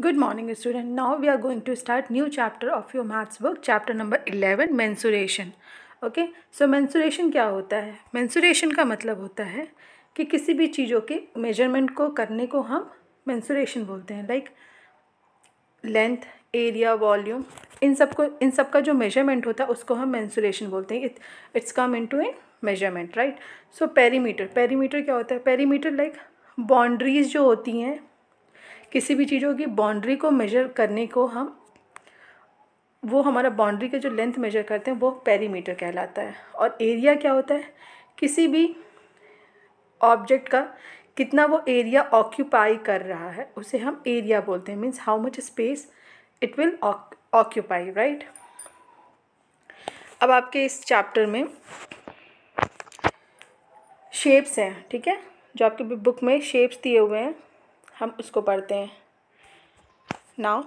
Good morning, student. Now we are going to start new chapter of your maths book, chapter number 11, mensuration. Okay, so mensuration क्या होता है? mensuration का मतलब होता है कि किसी भी चीज़ों के मेजरमेंट को करने को हम mensuration बोलते हैं. लाइक लेंथ, एरिया, वॉल्यूम, इन सब का जो मेजरमेंट होता है उसको हम मेंसुरेशन बोलते हैं. It's come into A measurement, right. So perimeter क्या होता है? पेरीमीटर लाइक बाउंड्रीज जो होती हैं किसी भी चीज़ों की बाउंड्री को मेजर करने को हम वो हमारा बाउंड्री के जो लेंथ मेजर करते हैं वो पेरीमीटर कहलाता है. और एरिया क्या होता है? किसी भी ऑब्जेक्ट का कितना वो एरिया ऑक्यूपाई कर रहा है उसे हम एरिया बोलते हैं. Means how much space it will occupy, right. अब आपके इस चैप्टर में शेप्स हैं, ठीक है. जो आपके बुक में शेप्स दिए हुए हैं हम उसको पढ़ते हैं. नाउ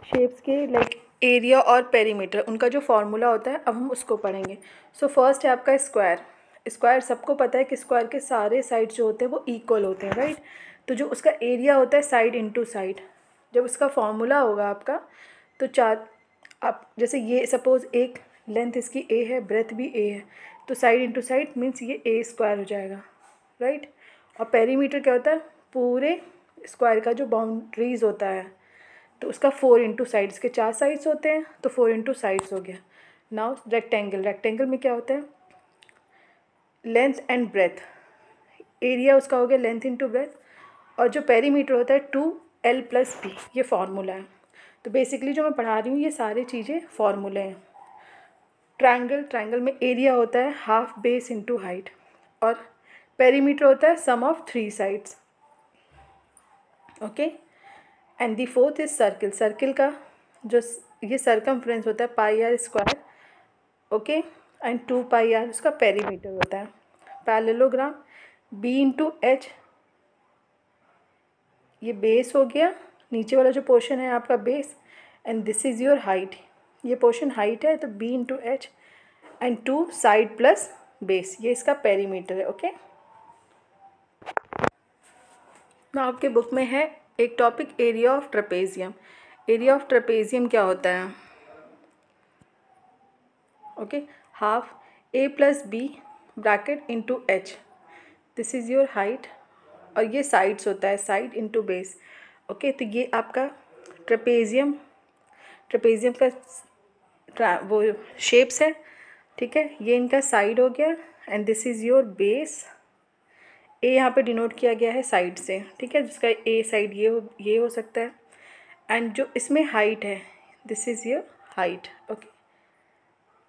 शेप्स के लाइक एरिया और पेरीमीटर उनका जो फॉर्मूला होता है अब हम उसको पढ़ेंगे. सो फर्स्ट है आपका स्क्वायर. स्क्वायर सबको पता है कि स्क्वायर के सारे साइड जो होते हैं वो इक्वल होते हैं, राइट. तो जो उसका एरिया होता है साइड इनटू साइड, जब उसका फॉर्मूला होगा आपका तो चार आप जैसे ये सपोज़ एक लेंथ इसकी ए है, ब्रेथ भी ए है, तो साइड इनटू साइड मीन्स ये ए स्क्वायर हो जाएगा, राइट. और पेरीमीटर क्या होता है? पूरे स्क्वायर का जो बाउंड्रीज होता है तो उसका 4 इंटू साइड्स के 4 साइड्स होते हैं तो 4 इंटू साइड्स हो गया. नाउ रेक्टेंगल में क्या होता है? Length and breadth. एरिया उसका हो गया लेंथ इंटू ब्रेथ और जो पेरीमीटर होता है 2l+b. ये फार्मूला है. तो बेसिकली जो मैं पढ़ा रही हूँ ये सारी चीज़ें फार्मूले हैं. ट्रायंगल में एरिया होता है हाफ बेस इंटू हाइट और पेरीमीटर होता है sum of 3 sides. Okay. And the fourth is circle. Circle का जो ये सरकमफ्रेंस होता है pi R square, okay. And 2 pi R उसका पेरीमीटर होता है. पैरेललोग्राम बी इंटू एच, ये बेस हो गया. नीचे वाला जो पोर्शन है आपका base and this is your height. ये पोर्शन हाइट है तो B into H and 2 side plus base, ये इसका पेरीमीटर है. ओके. ना आपके बुक में है एक topic area of trapezium. Area of trapezium क्या होता है? Okay. Half a+b bracket into H, this is your height और ये साइड्स होता है साइड इंटू बेस. ओके. तो ये आपका ट्रेपेजियम का वो शेप्स है, ठीक है. ये इनका साइड हो गया and this is your base. A यहाँ पे डिनोट किया गया है साइड से, ठीक है. जिसका ए साइड ये हो सकता है. एंड जो इसमें हाइट है this is your height. Okay.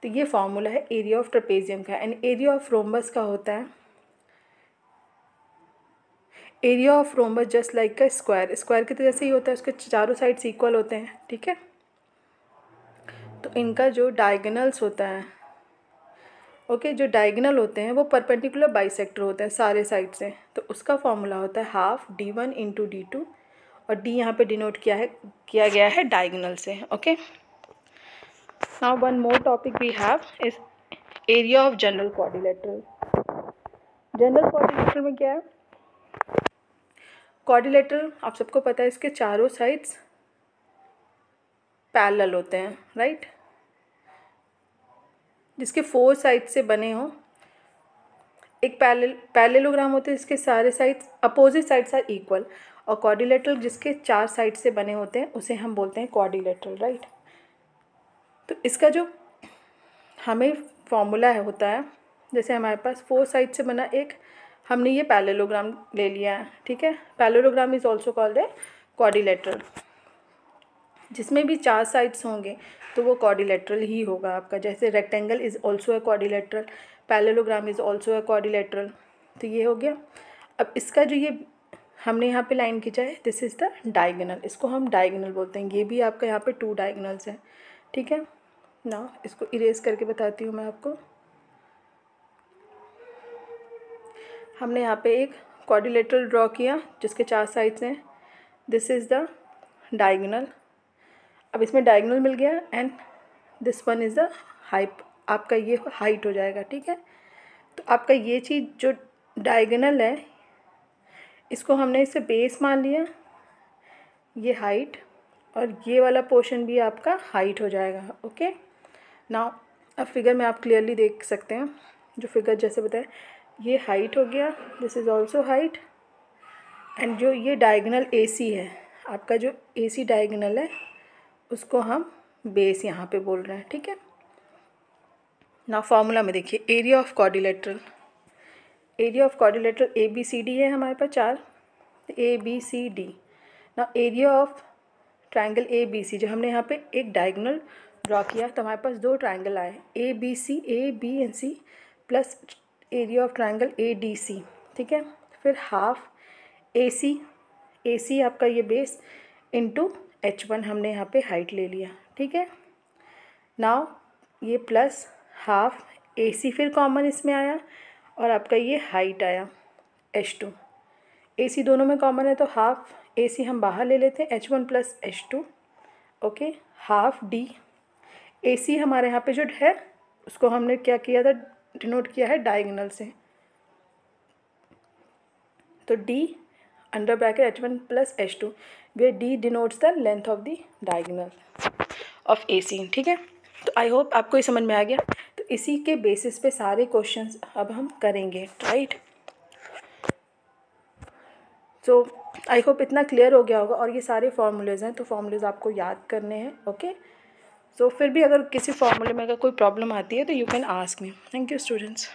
तो ये फॉर्मूला है एरिया ऑफ ट्रेपेजियम का. एंड एरिया ऑफ रोम्बस का होता है area of rhombus just like का स्क्वायर. स्क्वायर की तरह से ही होता है, उसके चारों साइड्स इक्वल होते हैं, ठीक है. तो इनका जो डायगोनल्स होता है, ओके, जो डायगोनल होते हैं वो परपेंडिकुलर बाइसेक्टर होते हैं सारे साइड से. तो उसका फॉर्मूला होता है हाफ d1 इंटू d2 और d यहाँ पे डिनोट किया गया है डायगोनल से. Okay. Now one more topic we have is area of general quadrilateral. General quadrilateral में क्या है? क्वाड्रिलेटरल आप सबको पता है इसके चारों साइड्स पैरेलल होते हैं, राइट. जिसके 4 साइड से बने हों. एक पैरेललोग्राम होते हैं जिसके सारे sides opposite sides are equal. और क्वाड्रिलेटरल जिसके 4 साइड से बने होते हैं उसे हम बोलते हैं क्वाड्रिलेटरल, राइट. तो इसका जो हमें फॉर्मूला होता है, जैसे हमारे पास 4 साइड से बना एक हमने ये पैरेललोग्राम ले लिया है, ठीक है. Parallelogram is also called a quadrilateral. जिसमें भी 4 साइड्स होंगे तो वो क्वाड्रिलेटरल ही होगा आपका. जैसे rectangle is also a quadrilateral, parallelogram is also a quadrilateral. तो ये हो गया. अब इसका जो ये हमने यहाँ पे लाइन खींचा है दिस इज़ द डायगोनल. इसको हम डायगोनल बोलते हैं. ये भी आपका यहाँ पे 2 डायगोनल्स हैं, ठीक है ना. इसको इरेज करके बताती हूँ मैं आपको. हमने यहाँ पे एक क्वाड्रिलेटरल ड्रॉ किया जिसके 4 साइड्स हैं. This is the diagonal. अब इसमें डायगोनल मिल गया and this one is the height. आपका ये हाइट हो जाएगा, ठीक है. तो आपका ये चीज़ जो डायगोनल है इसको हमने इसे बेस मान लिया, ये हाइट, और ये वाला पोर्शन भी आपका हाइट हो जाएगा। ओके, नाउ अब फिगर में आप क्लियरली देख सकते हैं, जो फिगर जैसे बताया, ये हाइट हो गया, this is also height, and जो ये डायगोनल AC है आपका, जो AC डायगोनल है उसको हम बेस यहाँ पे बोल रहे हैं। ठीक है, ना फॉर्मूला में देखिए, area of quadrilateral, area of quadrilateral ABCD है हमारे पास 4, ABCD। ना एरिया ऑफ ट्राइंगल ABC, जो हमने यहाँ पे एक डायगोनल ड्रॉ किया तो हमारे पास 2 ट्राइंगल आए, A B and C plus area of triangle ADC। ठीक है, फिर हाफ AC आपका ये बेस इंटू H1 हमने यहाँ पे हाइट ले लिया। ठीक है, नाउ ये प्लस हाफ AC फिर कॉमन इसमें आया, और आपका ये हाइट आया H2। AC दोनों में कॉमन है तो हाफ AC हम बाहर ले लेते हैं, H1 plus H2। Okay, half D, AC हमारे यहाँ पे जो है उसको हमने क्या किया था, डिनोट किया है डायगोनल से, तो D under bracket H1 plus H2, where D denotes the length of the diagonal of AC। ठीक है, तो आई होप आपको ये समझ में आ गया। तो इसी के बेसिस पे सारे क्वेश्चंस अब हम करेंगे, राइट। सो आई होप इतना क्लियर हो गया होगा, और ये सारे फॉर्मूलेज हैं तो फॉर्मूलेज आपको याद करने हैं। ओके, सो फिर भी अगर किसी फॉर्मूले में अगर कोई प्रॉब्लम आती है तो you can ask me. Thank you students.